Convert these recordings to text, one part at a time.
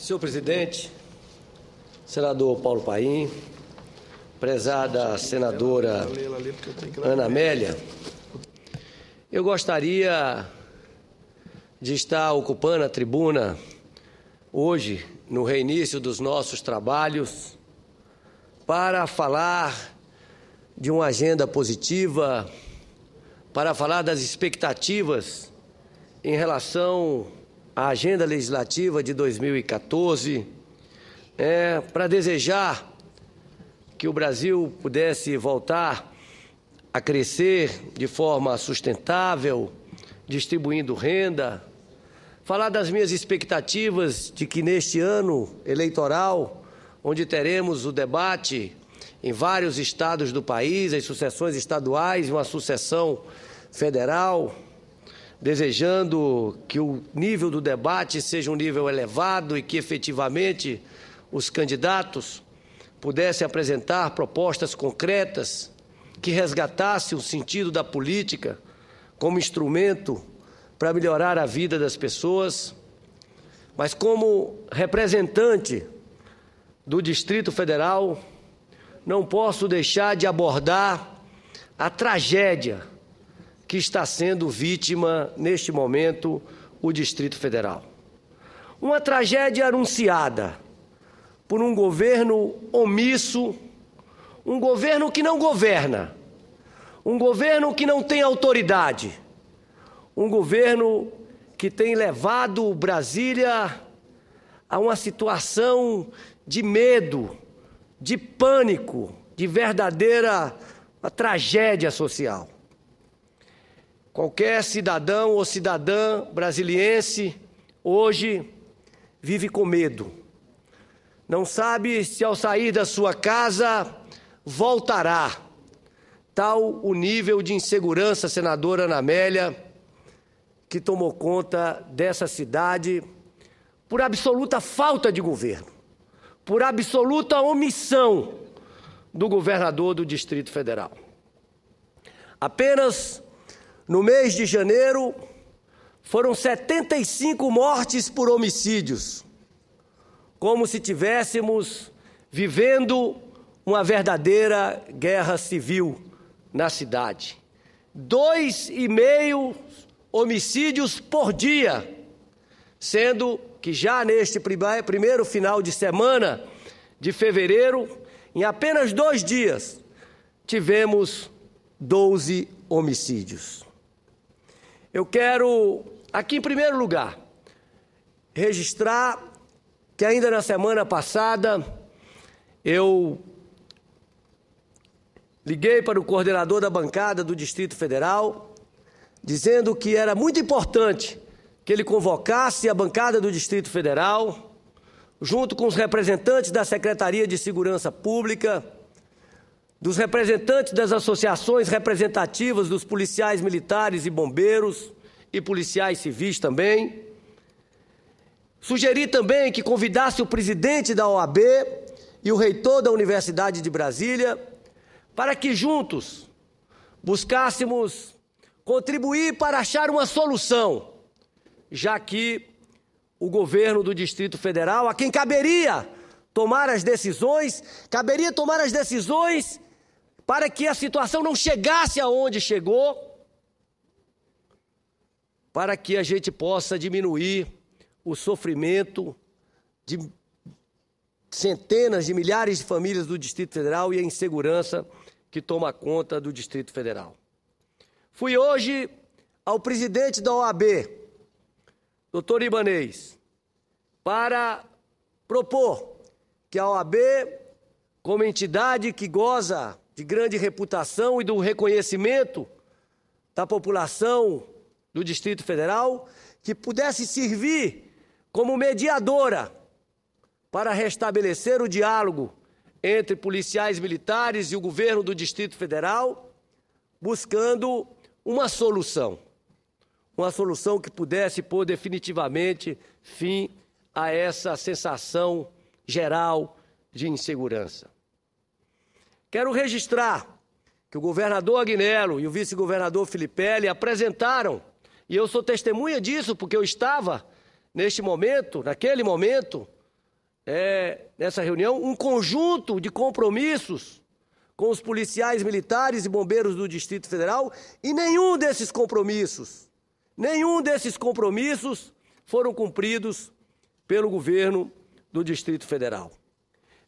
Senhor presidente, senador Paulo Paim, prezada senadora Ana Amélia, eu gostaria de estar ocupando a tribuna hoje, no reinício dos nossos trabalhos, para falar de uma agenda positiva, para falar das expectativas em relação à agenda legislativa de 2014, para desejar que o Brasil pudesse voltar a crescer de forma sustentável, distribuindo renda, falar das minhas expectativas de que neste ano eleitoral, onde teremos o debate em vários estados do país, as sucessões estaduais e uma sucessão federal, desejando que o nível do debate seja um nível elevado e que efetivamente os candidatos pudessem apresentar propostas concretas que resgatassem o sentido da política como instrumento para melhorar a vida das pessoas, mas como representante do Distrito Federal, não posso deixar de abordar a tragédia que está sendo vítima, neste momento, o Distrito Federal. Uma tragédia anunciada por um governo omisso, um governo que não governa, um governo que não tem autoridade, um governo que tem levado Brasília a uma situação de medo, de pânico, de verdadeira tragédia social. Qualquer cidadão ou cidadã brasiliense hoje vive com medo. Não sabe se ao sair da sua casa voltará. Tal o nível de insegurança, senadora Ana Amélia, que tomou conta dessa cidade por absoluta falta de governo, por absoluta omissão do governador do Distrito Federal. Apenas no mês de janeiro, foram 75 mortes por homicídios, como se tivéssemos vivendo uma verdadeira guerra civil na cidade. 2,5 homicídios por dia, sendo que já neste primeiro final de semana de fevereiro, em apenas 2 dias, tivemos 12 homicídios. Eu quero, aqui em primeiro lugar, registrar que ainda na semana passada eu liguei para o coordenador da bancada do Distrito Federal, dizendo que era muito importante que ele convocasse a bancada do Distrito Federal, junto com os representantes da Secretaria de Segurança Pública, dos representantes das associações representativas dos policiais militares e bombeiros e policiais civis também. Sugeri também que convidasse o presidente da OAB e o reitor da Universidade de Brasília para que juntos buscássemos contribuir para achar uma solução, já que o governo do Distrito Federal, a quem caberia tomar as decisões para que a situação não chegasse aonde chegou, para que a gente possa diminuir o sofrimento de centenas de milhares de famílias do Distrito Federal e a insegurança que toma conta do Distrito Federal. Fui hoje ao presidente da OAB, doutor Ibanez, para propor que a OAB, como entidade que goza de grande reputação e do reconhecimento da população do Distrito Federal, que pudesse servir como mediadora para restabelecer o diálogo entre policiais militares e o governo do Distrito Federal, buscando uma solução que pudesse pôr definitivamente fim a essa sensação geral de insegurança. Quero registrar que o governador Agnello e o vice-governador Filipelli apresentaram, e eu sou testemunha disso porque eu estava naquele momento, nessa reunião, um conjunto de compromissos com os policiais militares e bombeiros do Distrito Federal, e nenhum desses compromissos foram cumpridos pelo governo do Distrito Federal.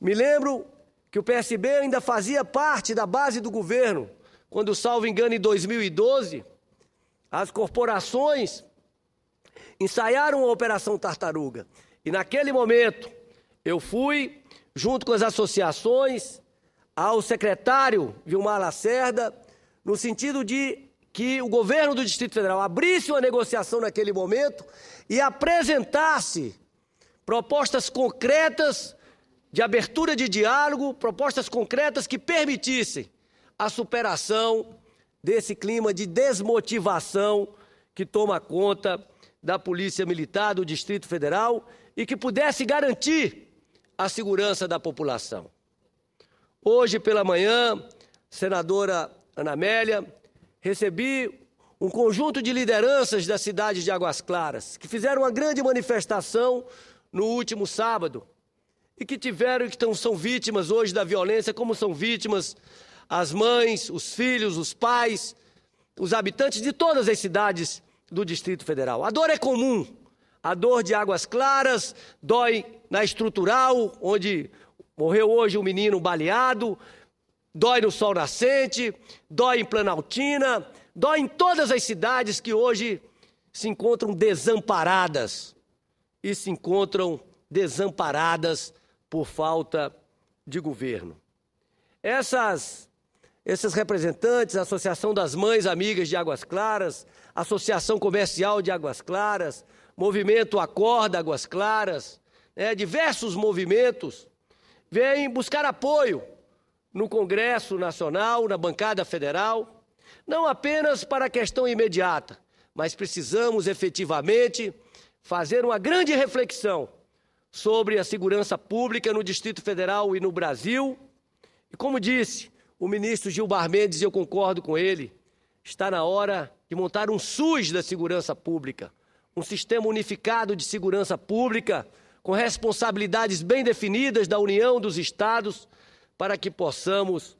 Me lembro que o PSB ainda fazia parte da base do governo, quando, salvo engano, em 2012, as corporações ensaiaram a Operação Tartaruga. E naquele momento, eu fui, junto com as associações, ao secretário Vilmar Lacerda, no sentido de que o governo do Distrito Federal abrisse uma negociação naquele momento e apresentasse propostas concretas de abertura de diálogo, propostas concretas que permitissem a superação desse clima de desmotivação que toma conta da Polícia Militar do Distrito Federal e que pudesse garantir a segurança da população. Hoje pela manhã, senadora Ana Amélia, recebi um conjunto de lideranças da cidade de Águas Claras, que fizeram uma grande manifestação no último sábado e que são vítimas hoje da violência, como são vítimas as mães, os filhos, os pais, os habitantes de todas as cidades do Distrito Federal. A dor é comum. A dor de Águas Claras dói na Estrutural, onde morreu hoje um menino baleado, dói no Sol Nascente, dói em Planaltina, dói em todas as cidades que hoje se encontram desamparadas por falta de governo. Esses representantes, a Associação das Mães Amigas de Águas Claras, Associação Comercial de Águas Claras, Movimento Acorda Águas Claras, diversos movimentos, vêm buscar apoio no Congresso Nacional, na bancada federal, não apenas para a questão imediata, mas precisamos efetivamente fazer uma grande reflexão sobre a segurança pública no Distrito Federal e no Brasil. E como disse o ministro Gilmar Mendes, e eu concordo com ele, está na hora de montar um SUS da segurança pública, um sistema unificado de segurança pública, com responsabilidades bem definidas da União, dos Estados, para que possamos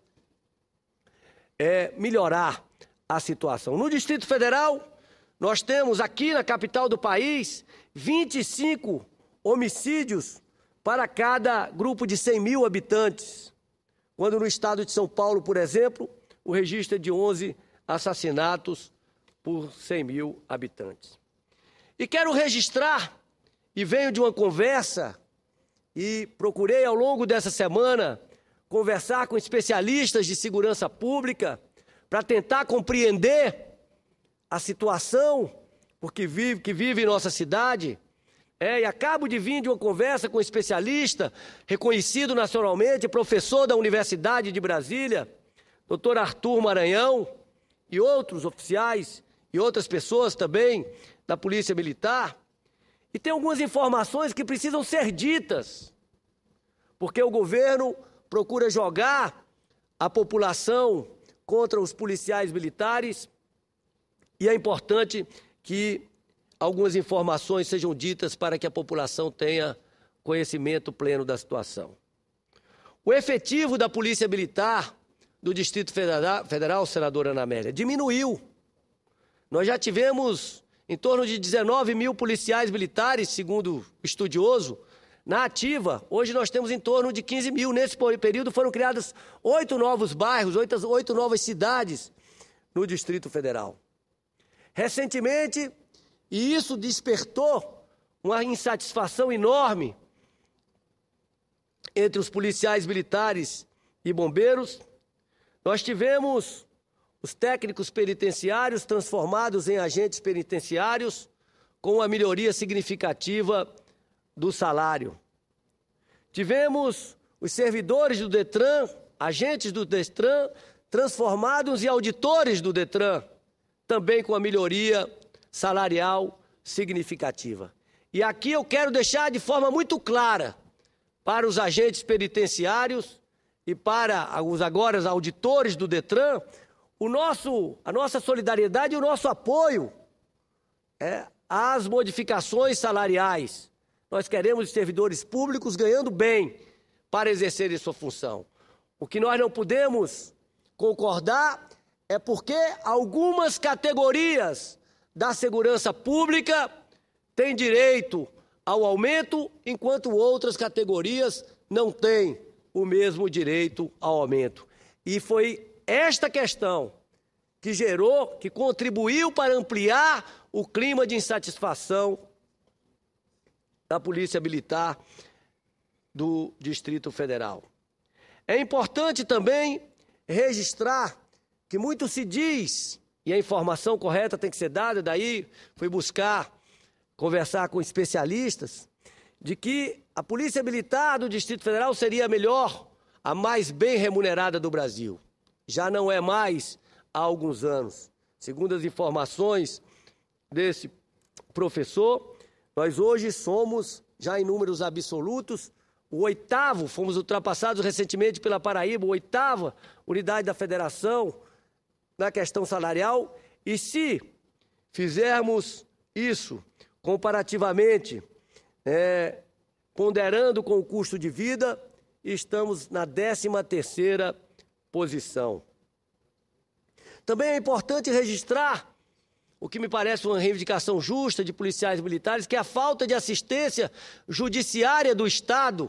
melhorar a situação. No Distrito Federal, nós temos aqui na capital do país 25 homicídios para cada grupo de 100 mil habitantes, quando no estado de São Paulo, por exemplo, o registro é de 11 assassinatos por 100 mil habitantes. E quero registrar, e venho de uma conversa, e procurei ao longo dessa semana conversar com especialistas de segurança pública para tentar compreender a situação que vive em nossa cidade. E acabo de vir de uma conversa com um especialista, reconhecido nacionalmente, professor da Universidade de Brasília, Dr. Arthur Maranhão, e outros oficiais e outras pessoas também da Polícia Militar, e tem algumas informações que precisam ser ditas, porque o governo procura jogar a população contra os policiais militares, e é importante que algumas informações sejam ditas para que a população tenha conhecimento pleno da situação. O efetivo da Polícia Militar do Distrito Federal, senadora Ana Amélia, diminuiu. Nós já tivemos em torno de 19 mil policiais militares, segundo o estudioso, na ativa. Hoje nós temos em torno de 15 mil. Nesse período foram criados 8 novos bairros, 8 novas cidades no Distrito Federal. Recentemente, e isso despertou uma insatisfação enorme entre os policiais militares e bombeiros, nós tivemos os técnicos penitenciários transformados em agentes penitenciários com uma melhoria significativa do salário. Tivemos os servidores do Detran, agentes do Detran, transformados em auditores do Detran, também com a melhoria salarial significativa. E aqui eu quero deixar de forma muito clara para os agentes penitenciários e para os agora auditores do Detran, a nossa solidariedade e o nosso apoio às modificações salariais. Nós queremos servidores públicos ganhando bem para exercerem sua função. O que nós não podemos concordar é porque algumas categorias da segurança pública têm direito ao aumento, enquanto outras categorias não têm o mesmo direito ao aumento. E foi esta questão que contribuiu para ampliar o clima de insatisfação da Polícia Militar do Distrito Federal. É importante também registrar que muito se diz, e a informação correta tem que ser dada, daí fui conversar com especialistas, de que a Polícia Militar do Distrito Federal seria a melhor, a mais bem remunerada do Brasil. Já não é mais há alguns anos. Segundo as informações desse professor, nós hoje somos, já em números absolutos, o 8º, fomos ultrapassados recentemente pela Paraíba, a 8ª unidade da federação na questão salarial, e se fizermos isso comparativamente, ponderando com o custo de vida, estamos na 13ª posição. Também é importante registrar o que me parece uma reivindicação justa de policiais militares, que é a falta de assistência judiciária do Estado,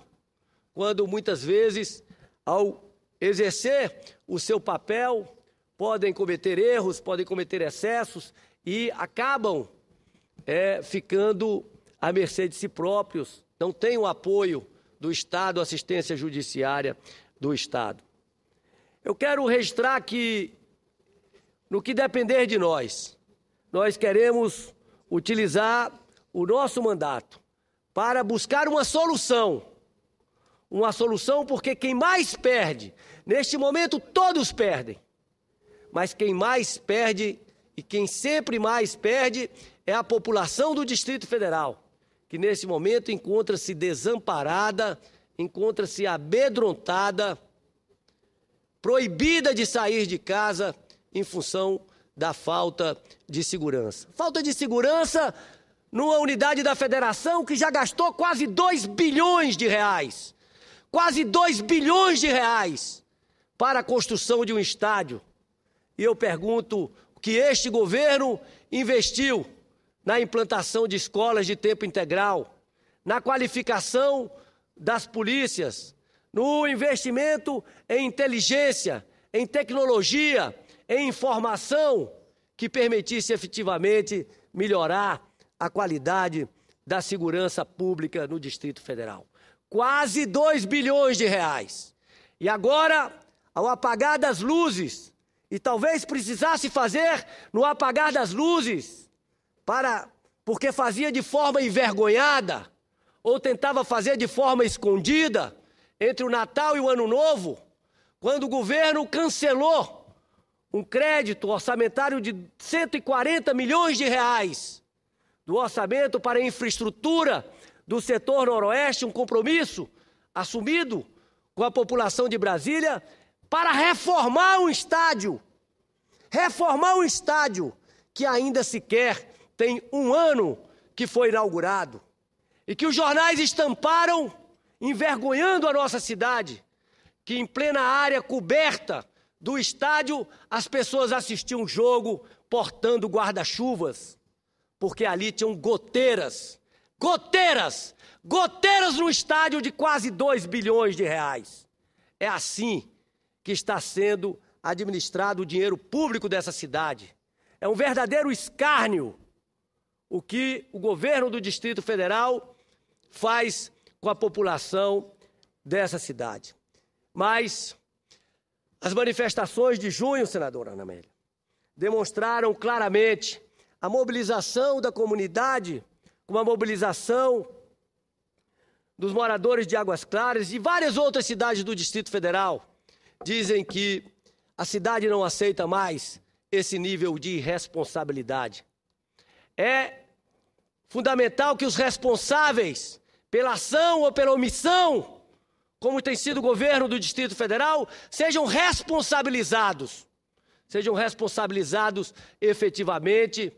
quando muitas vezes, ao exercer o seu papel, podem cometer erros, podem cometer excessos e acabam ficando à mercê de si próprios, não têm o apoio do Estado, assistência judiciária do Estado. Eu quero registrar que, no que depender de nós queremos utilizar o nosso mandato para buscar uma solução porque quem mais perde, neste momento todos perdem, mas quem mais perde e quem sempre mais perde é a população do Distrito Federal, que nesse momento encontra-se desamparada, encontra-se amedrontada, proibida de sair de casa em função da falta de segurança. Falta de segurança numa unidade da federação que já gastou quase 2 bilhões de reais. Quase 2 bilhões de reais para a construção de um estádio. E eu pergunto o que este governo investiu na implantação de escolas de tempo integral, na qualificação das polícias, no investimento em inteligência, em tecnologia, em informação que permitisse efetivamente melhorar a qualidade da segurança pública no Distrito Federal. Quase 2 bilhões de reais. E agora, ao apagar das luzes, e talvez precisasse fazer no apagar das luzes, porque fazia de forma envergonhada, ou tentava fazer de forma escondida, entre o Natal e o Ano Novo, quando o governo cancelou um crédito orçamentário de 140 milhões de reais do orçamento para a infraestrutura do setor noroeste, um compromisso assumido com a população de Brasília para reformar um estádio que ainda sequer tem 1 ano que foi inaugurado e que os jornais estamparam envergonhando a nossa cidade, que em plena área coberta do estádio as pessoas assistiam um jogo portando guarda-chuvas, porque ali tinham goteiras no estádio de quase 2 bilhões de reais. É assim que está sendo administrado o dinheiro público dessa cidade. É um verdadeiro escárnio o que o governo do Distrito Federal faz com a população dessa cidade. Mas as manifestações de junho, senadora Ana Amélia, demonstraram claramente a mobilização da comunidade, com a mobilização dos moradores de Águas Claras e várias outras cidades do Distrito Federal. Dizem que a cidade não aceita mais esse nível de irresponsabilidade. É fundamental que os responsáveis pela ação ou pela omissão, como tem sido o governo do Distrito Federal, sejam responsabilizados efetivamente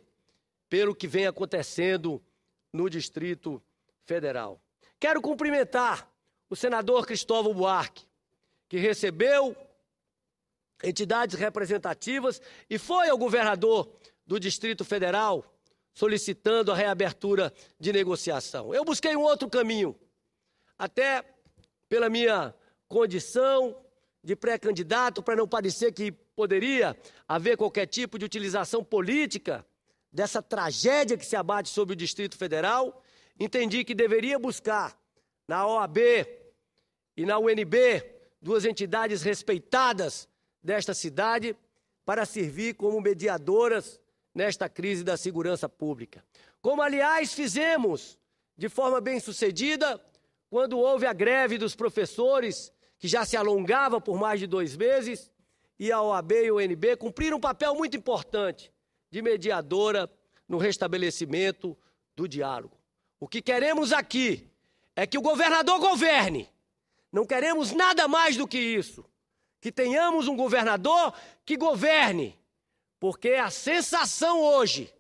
pelo que vem acontecendo no Distrito Federal. Quero cumprimentar o senador Cristóvão Buarque, que recebeu entidades representativas e foi ao governador do Distrito Federal solicitando a reabertura de negociação. Eu busquei um outro caminho, até pela minha condição de pré-candidato, para não parecer que poderia haver qualquer tipo de utilização política dessa tragédia que se abate sobre o Distrito Federal. Entendi que deveria buscar na OAB e na UNB, duas entidades respeitadas desta cidade, para servir como mediadoras nesta crise da segurança pública. Como, aliás, fizemos de forma bem-sucedida quando houve a greve dos professores, que já se alongava por mais de 2 meses, e a OAB e a UNB cumpriram um papel muito importante de mediadora no restabelecimento do diálogo. O que queremos aqui é que o governador governe. Não queremos nada mais do que isso. Que tenhamos um governador que governe, porque a sensação hoje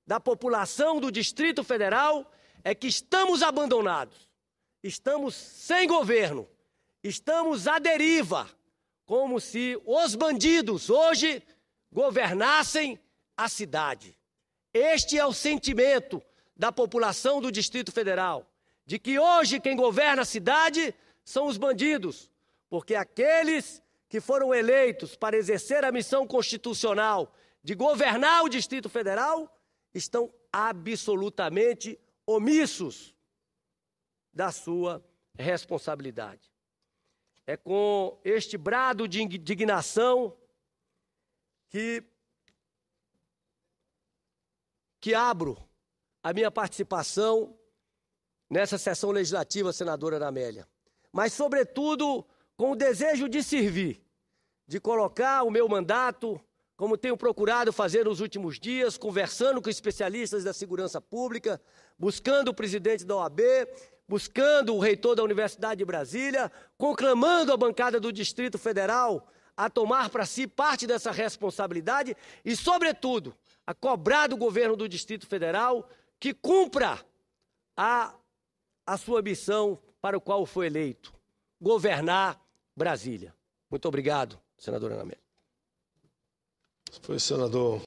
da população do Distrito Federal é que estamos abandonados, estamos sem governo, estamos à deriva, como se os bandidos hoje governassem a cidade. Este é o sentimento da população do Distrito Federal, de que hoje quem governa a cidade são os bandidos, porque aqueles que foram eleitos para exercer a missão constitucional de governar o Distrito Federal estão absolutamente omissos da sua responsabilidade. É com este brado de indignação que abro a minha participação nessa sessão legislativa, senadora Ana Amélia. Mas, sobretudo, com o desejo de servir, de colocar o meu mandato, como tenho procurado fazer nos últimos dias, conversando com especialistas da segurança pública, buscando o presidente da OAB, buscando o reitor da Universidade de Brasília, conclamando a bancada do Distrito Federal a tomar para si parte dessa responsabilidade e, sobretudo, a cobrar do governo do Distrito Federal que cumpra a sua missão para o qual foi eleito, governar Brasília. Muito obrigado, senadora Ana Amélia. Foi, senador.